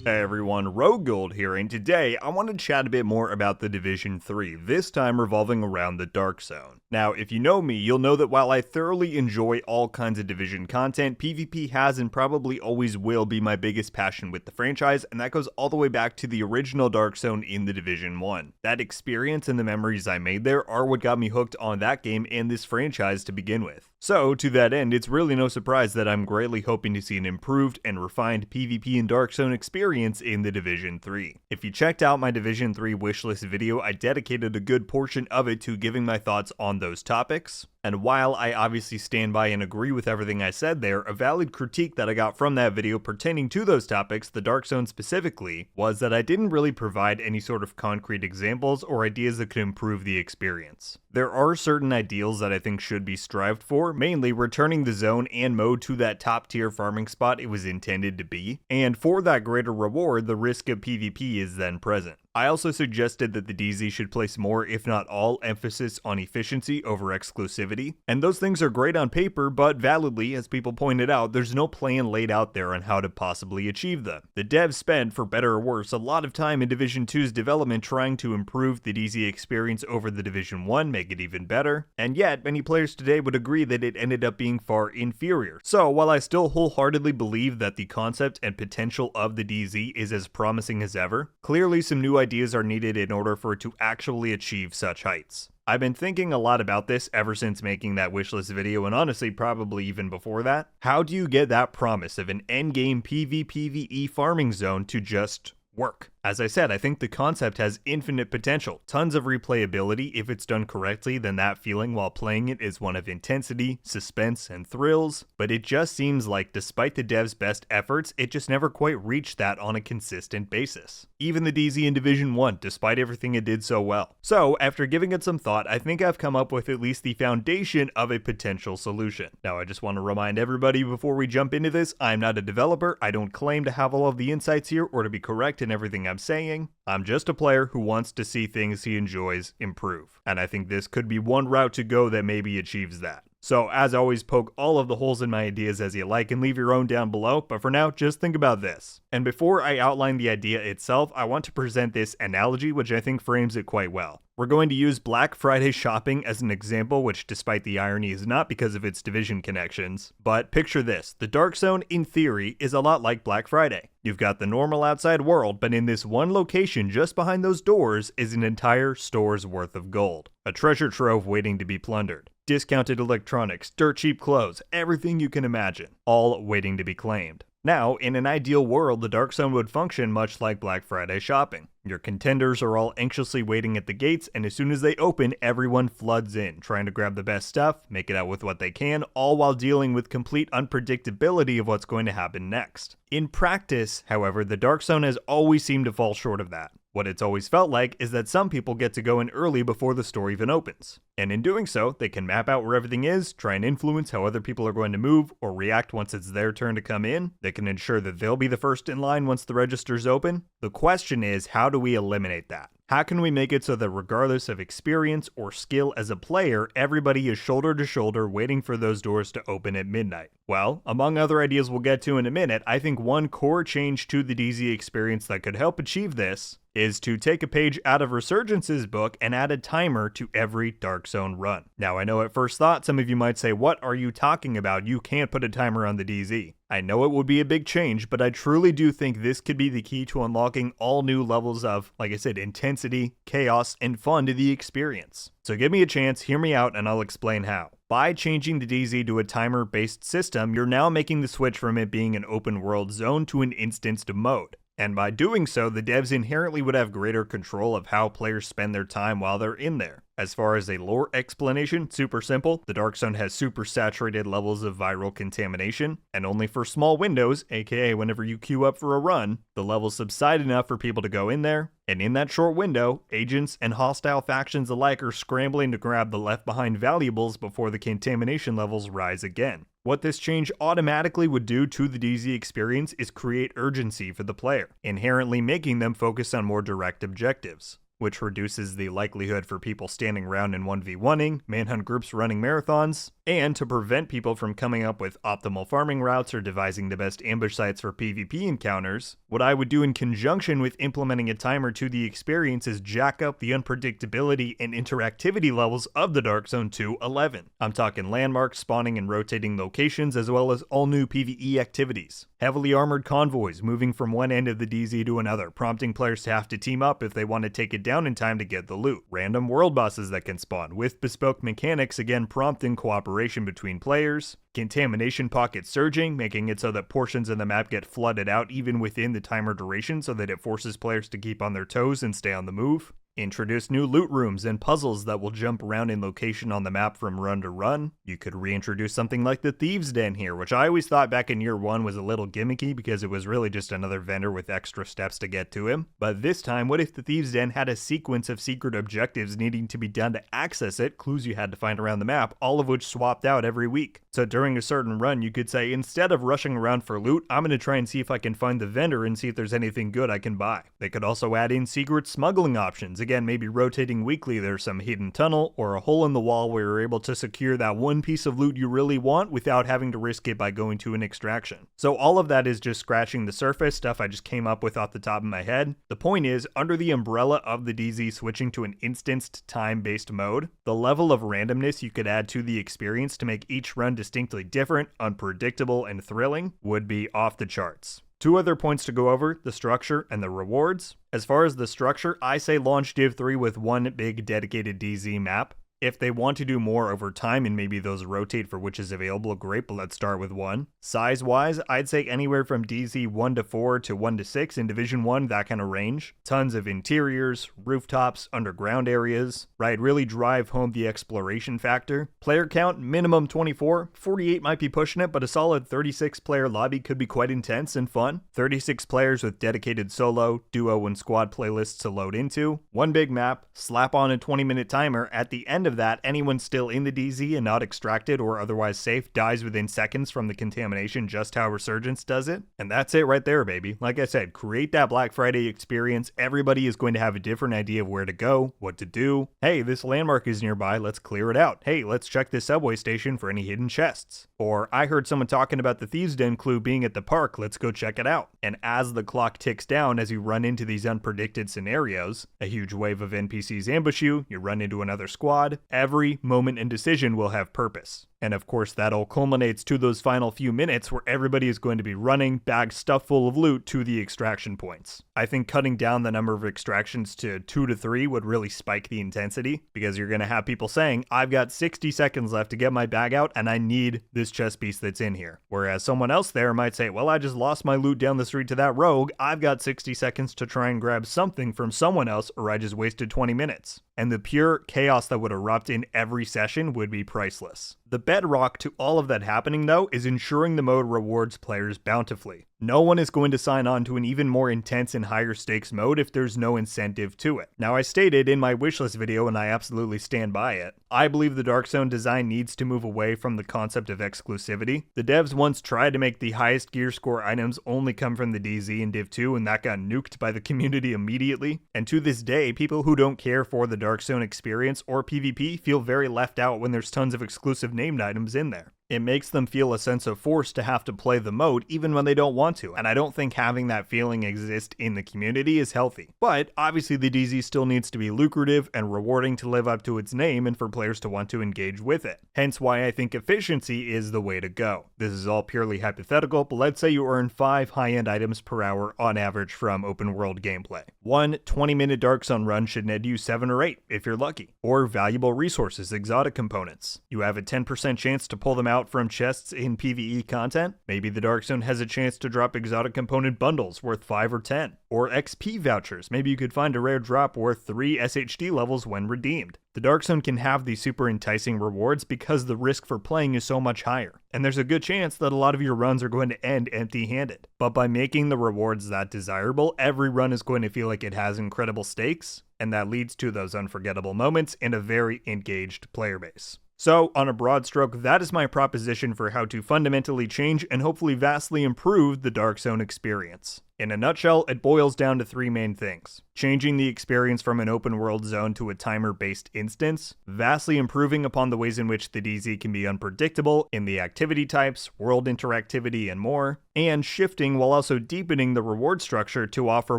Hey everyone, RogueGold here, and today I want to chat a bit more about the Division 3, this time revolving around the Dark Zone. Now, if you know me, you'll know that while I thoroughly enjoy all kinds of Division content, PvP has and probably always will be my biggest passion with the franchise, and that goes all the way back to the original Dark Zone in the Division 1. That experience and the memories I made there are what got me hooked on that game and this franchise to begin with. So, to that end, it's really no surprise that I'm greatly hoping to see an improved and refined PvP and Dark Zone experience in the Division 3. If you checked out my Division 3 wishlist video, I dedicated a good portion of it to giving my thoughts on those topics. And while I obviously stand by and agree with everything I said there, a valid critique that I got from that video pertaining to those topics, the Dark Zone specifically, was that I didn't really provide any sort of concrete examples or ideas that could improve the experience. There are certain ideals that I think should be strived for, mainly returning the zone and mode to that top tier farming spot it was intended to be, and for that greater reward, the risk of PvP is then present. I also suggested that the DZ should place more, if not all, emphasis on efficiency over exclusivity, and those things are great on paper, but validly, as people pointed out, there's no plan laid out there on how to possibly achieve them. The devs spent, for better or worse, a lot of time in Division 2's development trying to improve the DZ experience over the Division 1, make it even better, and yet many players today would agree that it ended up being far inferior. So while I still wholeheartedly believe that the concept and potential of the DZ is as promising as ever, clearly some new ideas are needed in order for it to actually achieve such heights. I've been thinking a lot about this ever since making that wishlist video, and honestly probably even before that. How do you get that promise of an endgame PvPvE farming zone to just work? As I said, I think the concept has infinite potential, tons of replayability. If it's done correctly, then that feeling while playing it is one of intensity, suspense, and thrills, but it just seems like despite the devs' best efforts, it just never quite reached that on a consistent basis. Even the DZ in Division 1, despite everything it did so well. So, after giving it some thought, I think I've come up with at least the foundation of a potential solution. Now, I just want to remind everybody before we jump into this, I'm not a developer, I don't claim to have all of the insights here or to be correct in everything I'm saying. I'm just a player who wants to see things he enjoys improve, and I think this could be one route to go that maybe achieves that. So as always, poke all of the holes in my ideas as you like and leave your own down below, but for now, just think about this. And before I outline the idea itself, I want to present this analogy which I think frames it quite well. We're going to use Black Friday shopping as an example, which despite the irony is not because of its Division connections. But picture this, the Dark Zone in theory is a lot like Black Friday. You've got the normal outside world, but in this one location just behind those doors is an entire store's worth of gold. A treasure trove waiting to be plundered. Discounted electronics, dirt cheap clothes, everything you can imagine, all waiting to be claimed. Now, in an ideal world, the Dark Zone would function much like Black Friday shopping. Your contenders are all anxiously waiting at the gates, and as soon as they open, everyone floods in, trying to grab the best stuff, make it out with what they can, all while dealing with complete unpredictability of what's going to happen next. In practice, however, the Dark Zone has always seemed to fall short of that. What it's always felt like is that some people get to go in early before the store even opens. And in doing so, they can map out where everything is, try and influence how other people are going to move or react once it's their turn to come in. They can ensure that they'll be the first in line once the registers open. The question is, how do we eliminate that? How can we make it so that regardless of experience or skill as a player, everybody is shoulder to shoulder waiting for those doors to open at midnight? Well, among other ideas we'll get to in a minute, I think one core change to the DZ experience that could help achieve this is to take a page out of Resurgence's book and add a timer to every Dark Zone run. Now, I know at first thought some of you might say, what are you talking about? You can't put a timer on the DZ. I know it would be a big change, but I truly do think this could be the key to unlocking all new levels of, like I said, intensity, chaos, and fun to the experience. So give me a chance, hear me out, and I'll explain how. By changing the DZ to a timer-based system, you're now making the switch from it being an open world zone to an instanced mode. And by doing so, the devs inherently would have greater control of how players spend their time while they're in there. As far as a lore explanation, super simple. The Dark Zone has super saturated levels of viral contamination, and only for small windows, aka whenever you queue up for a run, the levels subside enough for people to go in there, and in that short window, agents and hostile factions alike are scrambling to grab the left behind valuables before the contamination levels rise again. What this change automatically would do to the DZ experience is create urgency for the player, inherently making them focus on more direct objectives, which reduces the likelihood for people standing around and 1v1ing, manhunt groups running marathons, And to prevent people from coming up with optimal farming routes or devising the best ambush sites for PvP encounters, what I would do in conjunction with implementing a timer to the experience is jack up the unpredictability and interactivity levels of the Dark Zone to 11. I'm talking landmarks, spawning and rotating locations, as well as all new PvE activities. Heavily armored convoys moving from one end of the DZ to another, prompting players to have to team up if they want to take it down in time to get the loot. Random world bosses that can spawn, with bespoke mechanics again prompting cooperation between players. Contamination pockets surging, making it so that portions of the map get flooded out even within the timer duration so that it forces players to keep on their toes and stay on the move. Introduce new loot rooms and puzzles that will jump around in location on the map from run to run. You could reintroduce something like the Thieves' Den here, which I always thought back in year 1 was a little gimmicky because it was really just another vendor with extra steps to get to him. But this time, what if the Thieves' Den had a sequence of secret objectives needing to be done to access it, clues you had to find around the map, all of which swapped out every week. So during a certain run, you could say, instead of rushing around for loot, I'm going to try and see if I can find the vendor and see if there's anything good I can buy. They could also add in secret smuggling options. Again, maybe rotating weekly, there's some hidden tunnel or a hole in the wall where you're able to secure that one piece of loot you really want without having to risk it by going to an extraction. So all of that is just scratching the surface, stuff I just came up with off the top of my head. The point is, under the umbrella of the DZ switching to an instanced time-based mode, the level of randomness you could add to the experience to make each run distinctly different, unpredictable, and thrilling would be off the charts. 2 other points to go over, the structure and the rewards. As far as the structure, I say launch Div 3 with one big dedicated DZ map. If they want to do more over time and maybe those rotate for which is available, great, but let's start with 1. Size-wise, I'd say anywhere from DZ 1 to 4 to 1 to 6 in Division 1, that kind of range. Tons of interiors, rooftops, underground areas, right? Really drive home the exploration factor. Player count, minimum 24. 48 might be pushing it, but a solid 36-player lobby could be quite intense and fun. 36 players with dedicated solo, duo, and squad playlists to load into. One big map, slap on a 20-minute timer. At the end of that, anyone still in the DZ and not extracted or otherwise safe dies within seconds from the contamination, just how Resurgence does it. And that's it right there, baby. Like I said, create that Black Friday experience. Everybody is going to have a different idea of where to go, what to do. Hey, this landmark is nearby, let's clear it out. Hey, let's check this subway station for any hidden chests. Or, I heard someone talking about the Thieves' Den clue being at the park, let's go check it out. And as the clock ticks down, as you run into these unpredicted scenarios, a huge wave of NPCs ambush you, you run into another squad, every moment and decision will have purpose. And of course, that all culminates to those final few minutes where everybody is going to be running, bags stuffed full of loot, to the extraction points. I think cutting down the number of extractions to 2 to 3 would really spike the intensity, because you're going to have people saying, I've got 60 seconds left to get my bag out, and I need this chest piece that's in here. Whereas someone else there might say, well, I just lost my loot down the street to that rogue, I've got 60 seconds to try and grab something from someone else, or I just wasted 20 minutes. And the pure chaos that would erupt in every session would be priceless. The bedrock to all of that happening, though, is ensuring the mode rewards players bountifully. No one is going to sign on to an even more intense and higher stakes mode if there's no incentive to it. Now, I stated in my wishlist video, and I absolutely stand by it, I believe the Dark Zone design needs to move away from the concept of exclusivity. The devs once tried to make the highest gear score items only come from the DZ in Div 2, and that got nuked by the community immediately. And to this day, people who don't care for the Dark Zone experience or PvP feel very left out when there's tons of exclusive named items in there. It makes them feel a sense of force to have to play the mode even when they don't want to, and I don't think having that feeling exist in the community is healthy. But obviously the DZ still needs to be lucrative and rewarding to live up to its name and for players to want to engage with it. Hence why I think efficiency is the way to go. This is all purely hypothetical, but let's say you earn 5 high-end items per hour on average from open world gameplay. One 20-minute Dark Zone run should net you 7 or 8 if you're lucky. Or valuable resources, exotic components. You have a 10% chance to pull them out from chests in PvE content. Maybe the Dark Zone has a chance to drop exotic component bundles worth 5 or 10. Or XP vouchers. Maybe you could find a rare drop worth 3 SHD levels when redeemed. The Dark Zone can have these super enticing rewards because the risk for playing is so much higher, and there's a good chance that a lot of your runs are going to end empty-handed. But by making the rewards that desirable, every run is going to feel like it has incredible stakes, and that leads to those unforgettable moments and a very engaged player base. So, on a broad stroke, that is my proposition for how to fundamentally change and hopefully vastly improve the Dark Zone experience. In a nutshell, it boils down to three main things: changing the experience from an open world zone to a timer-based instance, vastly improving upon the ways in which the DZ can be unpredictable in the activity types, world interactivity, and more, and shifting while also deepening the reward structure to offer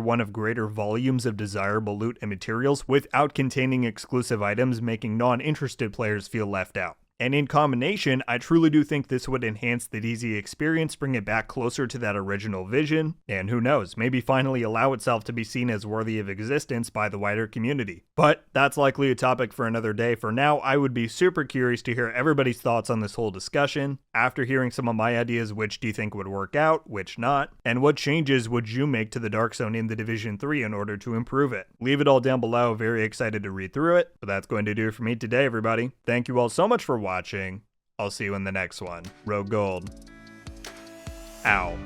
one of greater volumes of desirable loot and materials without containing exclusive items, making non-interested players feel left out. And in combination, I truly do think this would enhance the DZ experience, bring it back closer to that original vision, and who knows, maybe finally allow itself to be seen as worthy of existence by the wider community. But that's likely a topic for another day. For now, I would be super curious to hear everybody's thoughts on this whole discussion. After hearing some of my ideas, which do you think would work out, which not? And what changes would you make to the Dark Zone in the Division 3 in order to improve it? Leave it all down below, very excited to read through it. But that's going to do it for me today, everybody. Thank you all so much for watching. I'll see you in the next one. RogueGold. Ow.